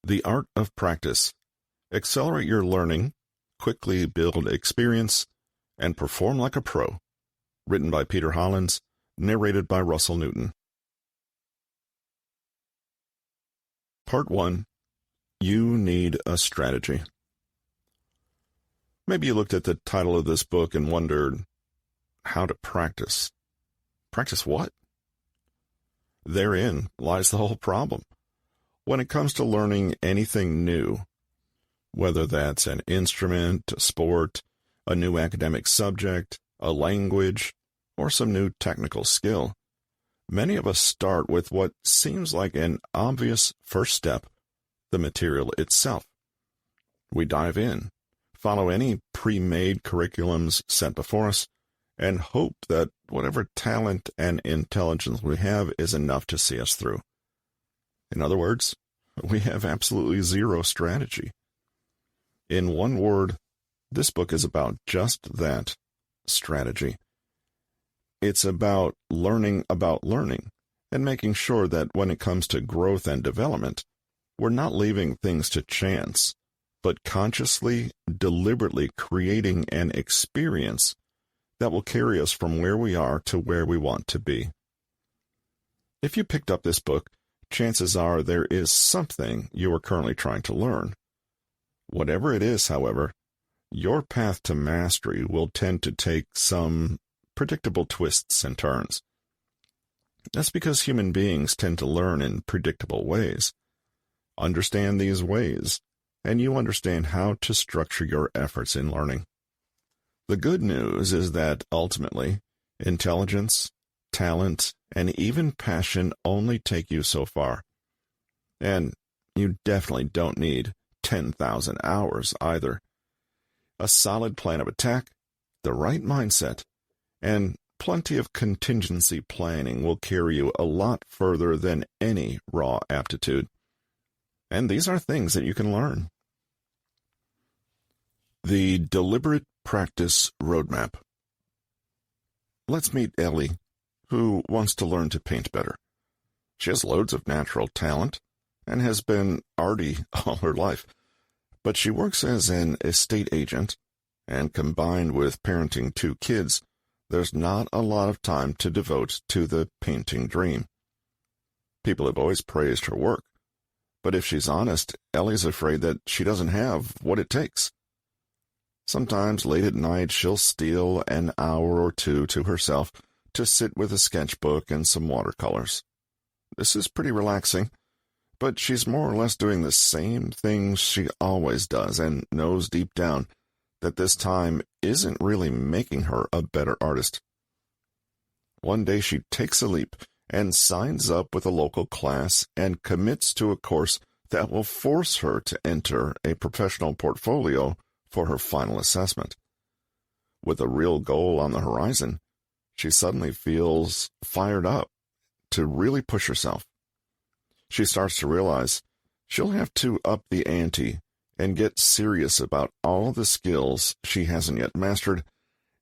The Art of Practice. Accelerate your learning, quickly build experience, and perform like a pro. Written by Peter Hollins, narrated by Russell Newton. Part 1. You Need a Strategy. Maybe you looked at the title of this book and wondered, how to practice. Practice what? Therein lies the whole problem. When it comes to learning anything new, whether that's an instrument, a sport, a new academic subject, a language, or some new technical skill, many of us start with what seems like an obvious first step, the material itself. We dive in, follow any pre-made curriculums set before us, and hope that whatever talent and intelligence we have is enough to see us through. In other words, we have absolutely zero strategy. In one word, this book is about just that, strategy. It's about learning and making sure that when it comes to growth and development, we're not leaving things to chance, but consciously, deliberately creating an experience that will carry us from where we are to where we want to be. If you picked up this book, chances are there is something you are currently trying to learn. Whatever it is, however, your path to mastery will tend to take some predictable twists and turns. That's because human beings tend to learn in predictable ways. Understand these ways, and you understand how to structure your efforts in learning. The good news is that, ultimately, intelligence, talent, and even passion only take you so far. And you definitely don't need 10,000 hours either. A solid plan of attack, the right mindset, and plenty of contingency planning will carry you a lot further than any raw aptitude. And these are things that you can learn. The Deliberate Practice Roadmap. Let's meet Ellie, who wants to learn to paint better. She has loads of natural talent and has been arty all her life, but she works as an estate agent, and combined with parenting 2 kids, there's not a lot of time to devote to the painting dream. People have always praised her work, but if she's honest, Ellie's afraid that she doesn't have what it takes. Sometimes late at night she'll steal an hour or 2 to herself to sit with a sketchbook and some watercolors. This is pretty relaxing, but she's more or less doing the same things she always does and knows deep down that this time isn't really making her a better artist. One day she takes a leap and signs up with a local class and commits to a course that will force her to enter a professional portfolio for her final assessment. With a real goal on the horizon, she suddenly feels fired up to really push herself. She starts to realize she'll have to up the ante and get serious about all the skills she hasn't yet mastered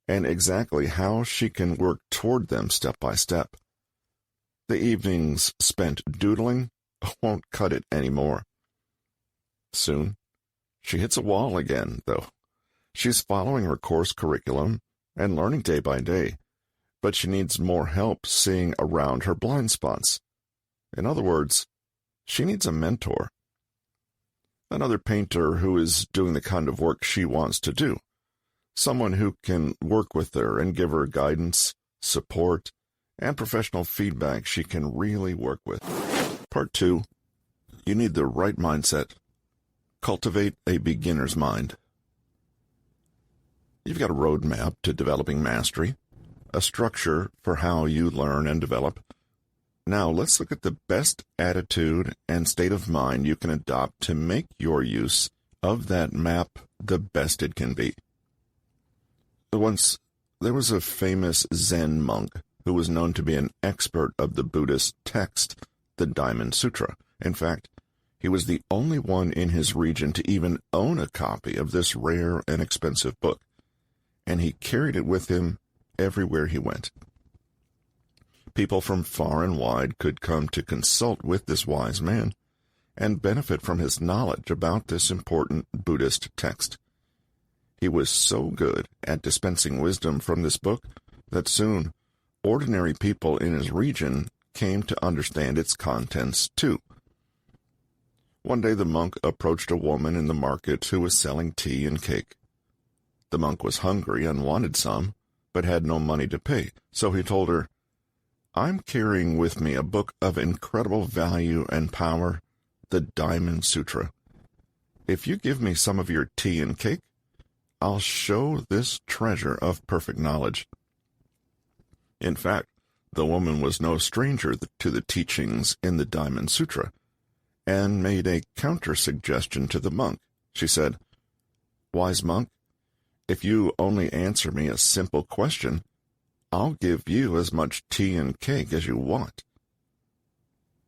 and exactly how she can work toward them step by step. The evenings spent doodling won't cut it anymore. Soon, she hits a wall again, though. She's following her course curriculum and learning day by day, but she needs more help seeing around her blind spots. In other words, she needs a mentor. Another painter who is doing the kind of work she wants to do. Someone who can work with her and give her guidance, support, and professional feedback she can really work with. Part 2. You need the right mindset. Cultivate a beginner's mind. You've got a roadmap to developing mastery, a structure for how you learn and develop. Now let's look at the best attitude and state of mind you can adopt to make your use of that map the best it can be. Once, there was a famous Zen monk who was known to be an expert of the Buddhist text, the Diamond Sutra. In fact, he was the only one in his region to even own a copy of this rare and expensive book, and he carried it with him everywhere he went. People from far and wide could come to consult with this wise man, and benefit from his knowledge about this important Buddhist text. He was so good at dispensing wisdom from this book that soon ordinary people in his region came to understand its contents too. One day the monk approached a woman in the market who was selling tea and cake. The monk was hungry and wanted some, but had no money to pay, so he told her, "I'm carrying with me a book of incredible value and power, the Diamond Sutra. If you give me some of your tea and cake, I'll show this treasure of perfect knowledge." In fact, the woman was no stranger to the teachings in the Diamond Sutra, and made a counter-suggestion to the monk. She said, "Wise monk, if you only answer me a simple question, I'll give you as much tea and cake as you want."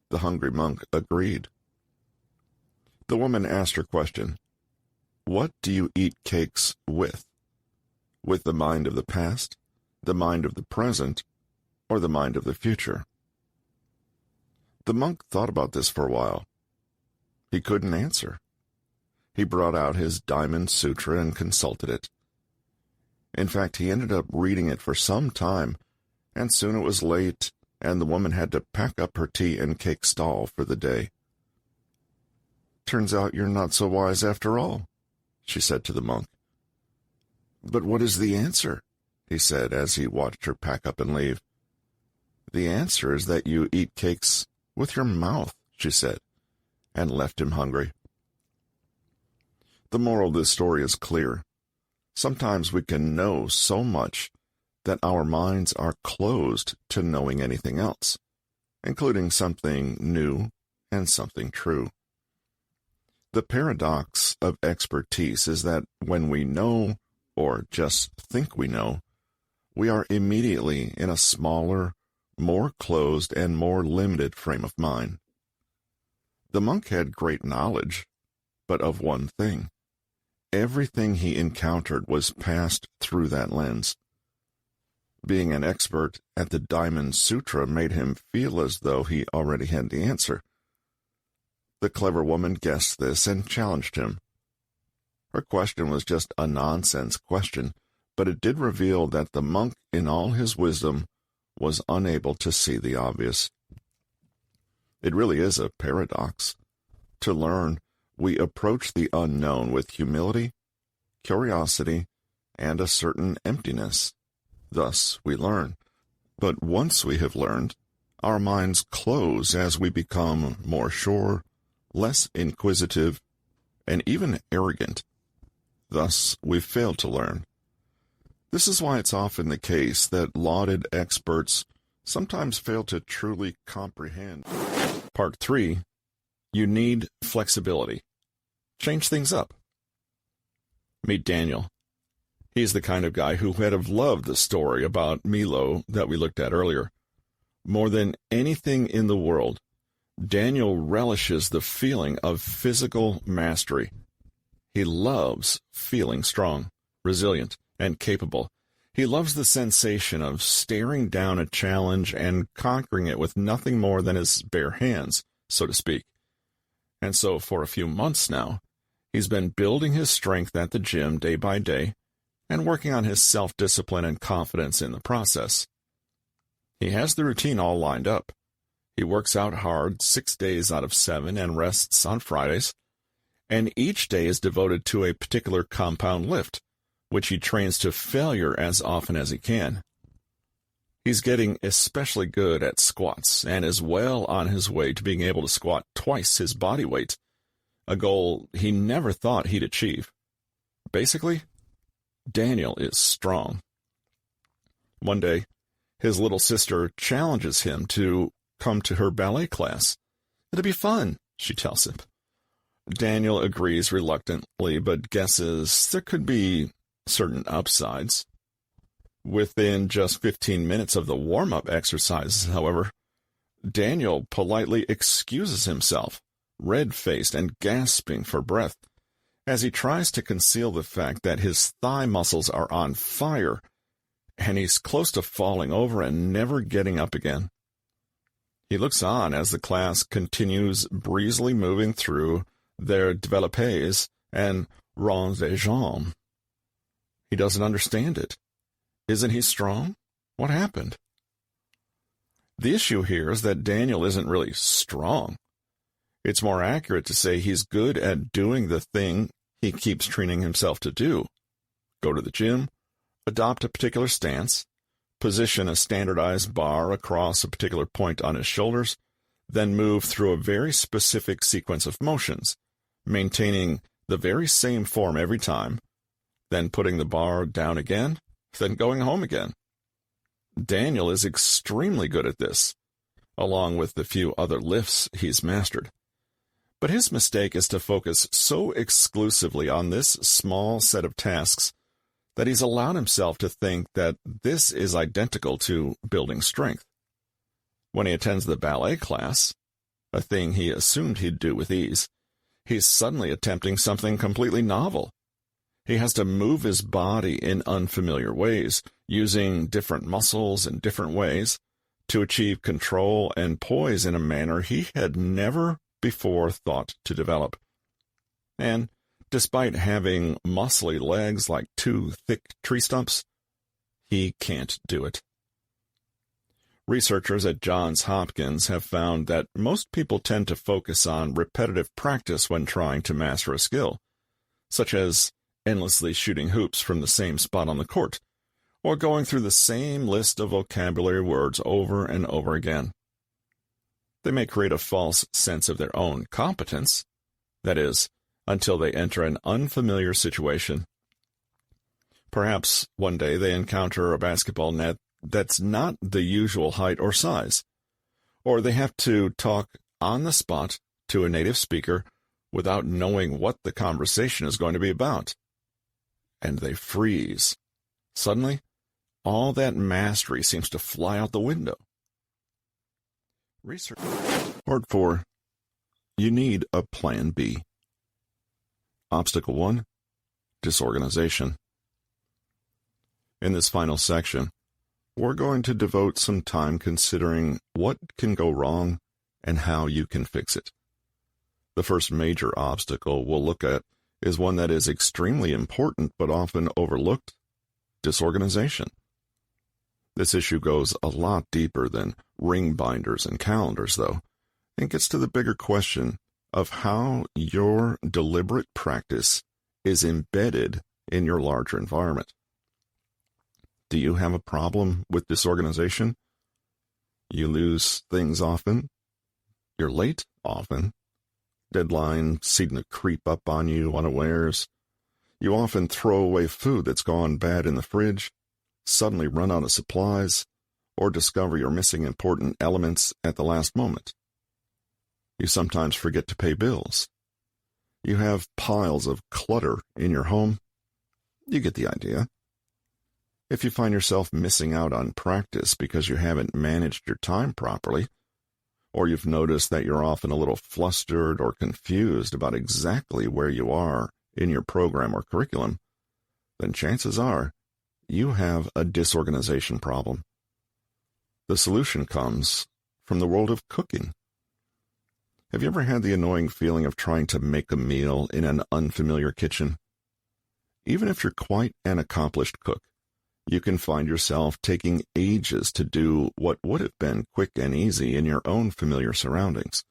The hungry monk agreed. The woman asked her question, "What do you eat cakes with? With the mind of the past, the mind of the present, or the mind of the future?" The monk thought about this for a while. He couldn't answer. He brought out his Diamond Sutra and consulted it. In fact, he ended up reading it for some time, and soon it was late, and the woman had to pack up her tea and cake stall for the day. "Turns out you're not so wise after all," she said to the monk. "But what is the answer?" he said as he watched her pack up and leave. "The answer is that you eat cakes with your mouth," she said, and left him hungry. The moral of this story is clear. Sometimes we can know so much that our minds are closed to knowing anything else, including something new and something true. The paradox of expertise is that when we know, or just think we know, we are immediately in a smaller, more closed, and more limited frame of mind. The monk had great knowledge, but of one thing. Everything he encountered was passed through that lens. Being an expert at the Diamond Sutra made him feel as though he already had the answer. The clever woman guessed this and challenged him. Her question was just a nonsense question, but it did reveal that the monk, in all his wisdom, was unable to see the obvious. It really is a paradox. To learn, we approach the unknown with humility, curiosity, and a certain emptiness. Thus we learn. But once we have learned, our minds close as we become more sure, less inquisitive, and even arrogant. Thus we fail to learn. This is why it's often the case that lauded experts sometimes fail to truly comprehend. Part 3. You need flexibility. Change things up. Meet Daniel. He's the kind of guy who would have loved the story about Milo that we looked at earlier. More than anything in the world, Daniel relishes the feeling of physical mastery. He loves feeling strong, resilient, and capable. He loves the sensation of staring down a challenge and conquering it with nothing more than his bare hands, so to speak. And so for a few months now, he's been building his strength at the gym day by day and working on his self-discipline and confidence in the process. He has the routine all lined up. He works out hard 6 days out of 7 and rests on Fridays, and each day is devoted to a particular compound lift, which he trains to failure as often as he can. He's getting especially good at squats and is well on his way to being able to squat twice his body weight, a goal he never thought he'd achieve. Basically, Daniel is strong. One day, his little sister challenges him to come to her ballet class. "It'll be fun," she tells him. Daniel agrees reluctantly, but guesses there could be certain upsides. Within just 15 minutes of the warm-up exercises, however, Daniel politely excuses himself, red-faced and gasping for breath, as he tries to conceal the fact that his thigh muscles are on fire, and he's close to falling over and never getting up again. He looks on as the class continues breezily moving through their développés and rangs des jambes. He doesn't understand it. Isn't he strong? What happened? The issue here is that Daniel isn't really strong. It's more accurate to say he's good at doing the thing he keeps training himself to do. Go to the gym, adopt a particular stance, position a standardized bar across a particular point on his shoulders, then move through a very specific sequence of motions, maintaining the very same form every time, then putting the bar down again, then going home again. Daniel is extremely good at this, along with the few other lifts he's mastered. But his mistake is to focus so exclusively on this small set of tasks that he's allowed himself to think that this is identical to building strength. When he attends the ballet class, a thing he assumed he'd do with ease, he's suddenly attempting something completely novel. He has to move his body in unfamiliar ways, using different muscles in different ways, to achieve control and poise in a manner he had never before thought to develop. And despite having muscly legs like two thick tree stumps, he can't do it. Researchers at Johns Hopkins have found that most people tend to focus on repetitive practice when trying to master a skill, such as endlessly shooting hoops from the same spot on the court, or going through the same list of vocabulary words over and over again. They may create a false sense of their own competence, that is, until they enter an unfamiliar situation. Perhaps one day they encounter a basketball net that's not the usual height or size, or they have to talk on the spot to a native speaker without knowing what the conversation is going to be about. And they freeze. Suddenly, all that mastery seems to fly out the window. Research. Part 4. You need a plan B. Obstacle 1. Disorganization. In this final section, we're going to devote some time considering what can go wrong and how you can fix it. The first major obstacle we'll look at is one that is extremely important but often overlooked: disorganization. This issue goes a lot deeper than ring binders and calendars, though, and gets to the bigger question of how your deliberate practice is embedded in your larger environment. Do you have a problem with disorganization? You lose things often. You're late often. Deadlines seem to creep up on you unawares. You often throw away food that's gone bad in the fridge, suddenly run out of supplies, or discover you're missing important elements at the last moment. You sometimes forget to pay bills. You have piles of clutter in your home. You get the idea. If you find yourself missing out on practice because you haven't managed your time properly, or you've noticed that you're often a little flustered or confused about exactly where you are in your program or curriculum, then chances are you have a disorganization problem. The solution comes from the world of cooking. Have you ever had the annoying feeling of trying to make a meal in an unfamiliar kitchen? Even if you're quite an accomplished cook, you can find yourself taking ages to do what would have been quick and easy in your own familiar surroundings.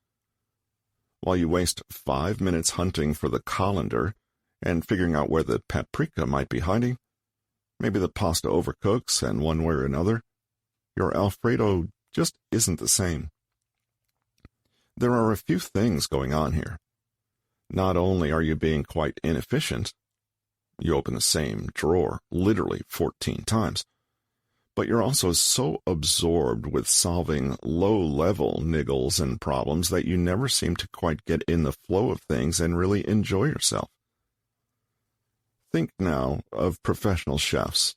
While you waste 5 minutes hunting for the colander and figuring out where the paprika might be hiding, maybe the pasta overcooks, and one way or another, your Alfredo just isn't the same. There are a few things going on here. Not only are you being quite inefficient, you open the same drawer literally 14 times, but you're also so absorbed with solving low-level niggles and problems that you never seem to quite get in the flow of things and really enjoy yourself. Think now of professional chefs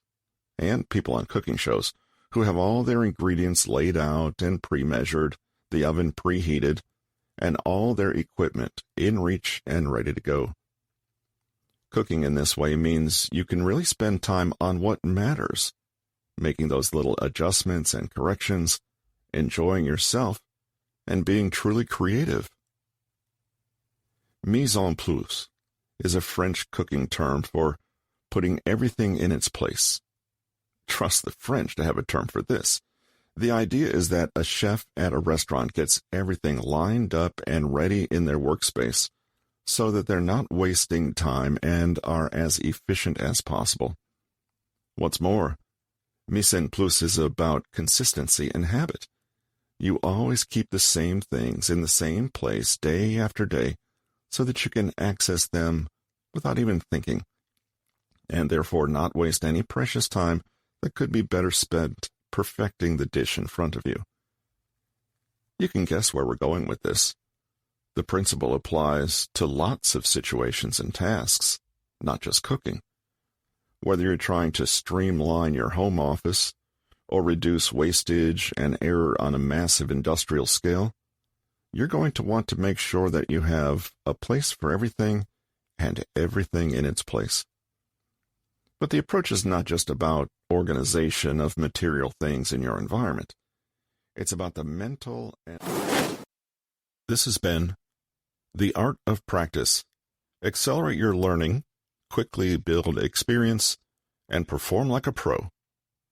and people on cooking shows who have all their ingredients laid out and pre-measured, the oven preheated, and all their equipment in reach and ready to go. Cooking in this way means you can really spend time on what matters, making those little adjustments and corrections, enjoying yourself, and being truly creative. Mise en place is a French cooking term for putting everything in its place. Trust the French to have a term for this. The idea is that a chef at a restaurant gets everything lined up and ready in their workspace so that they're not wasting time and are as efficient as possible. What's more, mise en place is about consistency and habit. You always keep the same things in the same place day after day so that you can access them without even thinking, and therefore not waste any precious time that could be better spent perfecting the dish in front of you. You can guess where we're going with this. The principle applies to lots of situations and tasks, not just cooking. Whether you're trying to streamline your home office or reduce wastage and error on a massive industrial scale, you're going to want to make sure that you have a place for everything and everything in its place. But the approach is not just about organization of material things in your environment. It's about the mental and... This has been The Art of Practice. Accelerate your learning, quickly build experience, and perform like a pro.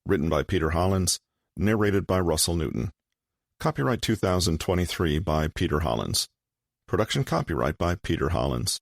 Written by Peter Hollins, narrated by Russell Newton. Copyright 2023 by Peter Hollins. Production copyright by Peter Hollins.